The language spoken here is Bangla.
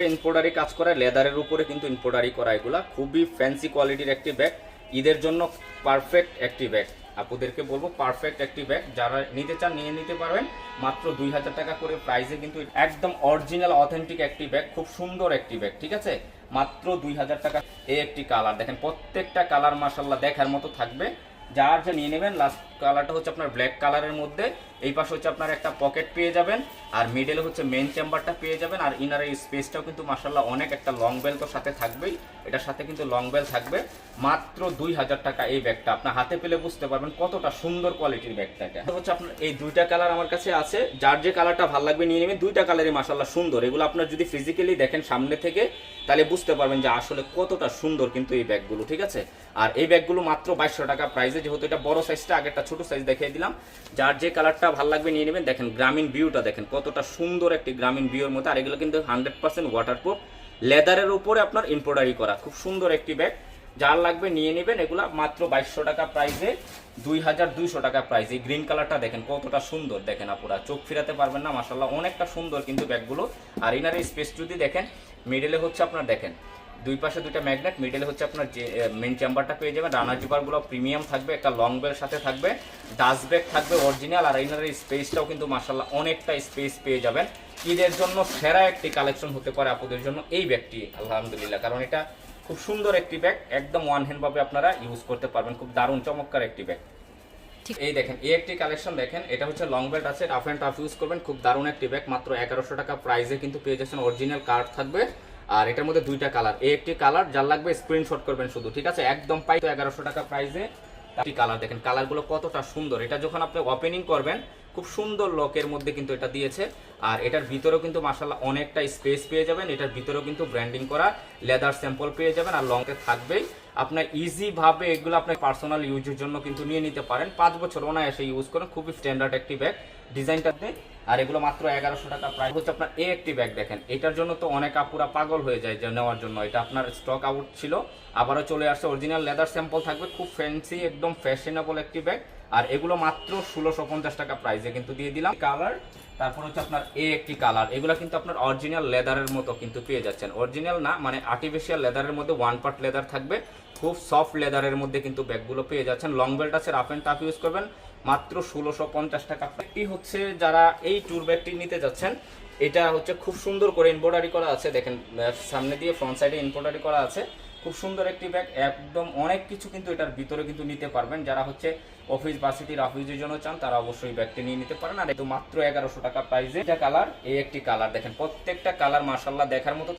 এমব্রয়ডারি কাজ করা, লেদারের উপরে কিন্তু এমব্রয়ডারি করা, এগুলা খুবই ফ্যান্সি কোয়ালিটির একটি ব্যাগ। ঈদের জন্য পারফেক্ট একটি ব্যাগ, আপুদেরকে বলবো পারফেক্ট একটি ব্যাগ। যারা নিতে চান নিয়ে নিতে পারবেন মাত্র 2000 টাকা করে প্রাইসে, কিন্তু একদম অরিজিনাল অথেন্টিক একটি ব্যাগ, খুব সুন্দর একটি ব্যাগ, ঠিক আছে, মাত্র 2000 টাকা। এই একটি কালার দেখেন, প্রত্যেকটা কালার মাশাআল্লাহ দেখার মতো থাকবে। যার যে নিয়ে নেবেন। লাস্ট কালারটা হচ্ছে আপনার ব্ল্যাক কালারের মধ্যে, এই পাশে হচ্ছে আপনার একটা পকেট পেয়ে যাবেন, আর মিডলে হচ্ছে মেন চেম্বারটা পেয়ে যাবেন, আর ইনারের স্পেসটাও কিন্তু মাশাআল্লাহ অনেক, একটা লং বেল তো সাথে থাকবেই, এটার সাথে কিন্তু লং বেল থাকবে। মাত্র 2000 টাকা এই ব্যাগটা, আপনার হাতে পেলে বুঝতে পারবেন কতটা সুন্দর কোয়ালিটির ব্যাগটা। এটা হচ্ছে আপনার এই দুইটা কালার আমার কাছে আছে, যার যে কালারটা ভালো লাগবে নিয়ে নেবেন। দুইটা কালারই মাশাআল্লাহ সুন্দর, এগুলো আপনার যদি ফিজিক্যালি দেখেন সামনে থেকে তাহলে বুঝতে পারবেন যে আসলে কতটা সুন্দর কিন্তু এই ব্যাগগুলো, ঠিক আছে। আর এই ব্যাগগুলো মাত্র 2200 টাকা প্রাইসে, যেহেতু এটা বড় সাইজটা, আগেরটা ছোট সাইজ দেখিয়ে দিলাম। যার যে কালারটা ভালো লাগবে নিয়ে নেবেন। দেখেন গ্রামীণ ভিউটা দেখেন কতটা সুন্দর একটি গ্রামীণ ভিউর মধ্যে, আর এগুলো কিন্তু 100% ওয়াটারপ্রুফ, লেদারের উপরে আপনার এমব্রয়ডারি করা, খুব সুন্দর একটি ব্যাগ। যার লাগবে নিয়ে নেবেন। এগুলা মাত্র 2200 টাকা প্রাইসে, 2200 টাকা প্রাইস। এই গ্রিন কালারটা দেখেন কতটা সুন্দর, দেখেন আপুরা চোখ ফিরাতে পারবেন না, মাশাআল্লাহ অনেকটা সুন্দর কিন্তু ব্যাগগুলো। আর ইনারের স্পেস যদি দেখেন, মিডলে হচ্ছে আপনার দেখেন দুই পাশে দুইটা ম্যাগনেট, মিডলে হচ্ছে আপনার যে মেন চেম্বারটা পেয়ে যাবেন। রানার জিপারগুলো প্রিমিয়াম থাকবে, একটা লং বেল সাথে থাকবে, ডাস্ট ব্যাগ থাকবে অরিজিনাল। আর ইনারের স্পেসটাও কিন্তু মাশাআল্লাহ অনেকটা স্পেস পেয়ে যাবেন। ঈদের জন্য সেরা একটি কালেকশন হতে পারে আপুদের জন্য এই ব্যাগটি, আলহামদুলিল্লাহ, কারণ এটা খুব সুন্দর একটি ব্যাগ, একদম ওয়ান হ্যান্ড ভাবে আপনারা ইউজ করতে পারবেন, খুব দারুণ চমৎকার একটি ব্যাগ। এই দেখেন এই একটি কালেকশন দেখেন, এটা হচ্ছে লং বেল্ট আছে, রাফ এন্ড টাফ ইউজ করবেন, খুব দারুণ একটি ব্যাগ। মাত্র 1100 টাকা প্রাইসে কিন্তু পেয়ে যাচ্ছেন, অরিজিনাল কার্ড থাকবে। আর এটার মধ্যে দুইটা কালার, এই একটি কালার, যার লাগবে স্ক্রিনশট করবেন শুধু, ঠিক আছে, একদম পাই তো 1100 টাকা প্রাইসে। একটি কালার দেখেন, কালারগুলো কতটা সুন্দর। এটা যখন আপনি ওপেনিং করবেন খুব সুন্দর লকের মধ্যে কিন্তু এটা দিয়েছে। আর এটার ভিতরেও কিন্তু মাশাআল্লাহ অনেকটা স্পেস পেয়ে যাবেন, এটার ভিতরেও কিন্তু ব্র্যান্ডিং করা লেদার স্যাম্পল পেয়ে যাবেন, আর লংতে থাকবেই। আপনার ইজি ভাবে এগুলো আপনার পার্সোনাল ইউজের জন্য কিন্তু নিয়ে নিতে পারেন, 5 বছর অনায়াসে ইউজ করেন, খুবই স্ট্যান্ডার্ড একটি ব্যাগ ডিজাইনটাতে। আর এগুলো মাত্র 1100 টাকা প্রাইস হচ্ছে আপনার এই একটি ব্যাগ দেখেন। এটার জন্য তো অনেক আপুরা পাগল হয়ে যায় যে নেওয়ার জন্য, এটা আপনার স্টক আউট ছিল, আবারও চলে আসছে, অরিজিনাল লেদার স্যাম্পল থাকবে, খুব ফ্যান্সি একদম ফ্যাশনেবল একটি ব্যাগ। আর এগুলো মাত্র 1650 টাকা প্রাইসে কিন্তু দিয়ে দিলাম। কালার, তারপর হচ্ছে আপনার এই একটি কালার, এগুলো কিন্তু আপনার অরিজিনাল লেদারের মতো কিন্তু পেয়ে যাচ্ছেন, অরিজিনাল না মানে আর্টিফিশিয়াল লেদারের মধ্যে 1 পার্ট লেদার থাকবে, খুব সফট লেদারের মধ্যে কিন্তু ব্যাগগুলো পেয়ে যাচ্ছেন। লং বেল্ট আছে, রাফ এন্ড টাফ ইউজ করবেন, মাত্র 1650 টাকা। একটি হচ্ছে যারা এই ট্যুর ব্যাগটি নিতে যাচ্ছেন, এটা হচ্ছে খুব সুন্দর করে এমব্রয়ডারি করা আছে, দেখেন সামনে দিয়ে ফ্রন্ট সাইডে এমব্রয়ডারি করা আছে, খুব সুন্দর একটি ব্যাগ, একদম অনেক কিছু কিন্তু এটার ভিতরে কিন্তু নিতে পারবেন। যারা হচ্ছে অফিস ভার্সিটির অফিসের জন্য চান তারা অবশ্যই ব্যাগটি নিয়ে নিতে পারেন। আর এটা মাত্র 1100 টাকা প্রাইসে। এটা কালার, এই একটি কালার দেখেন, প্রত্যেকটা কালার মাশাআল্লাহ দেখার মতো।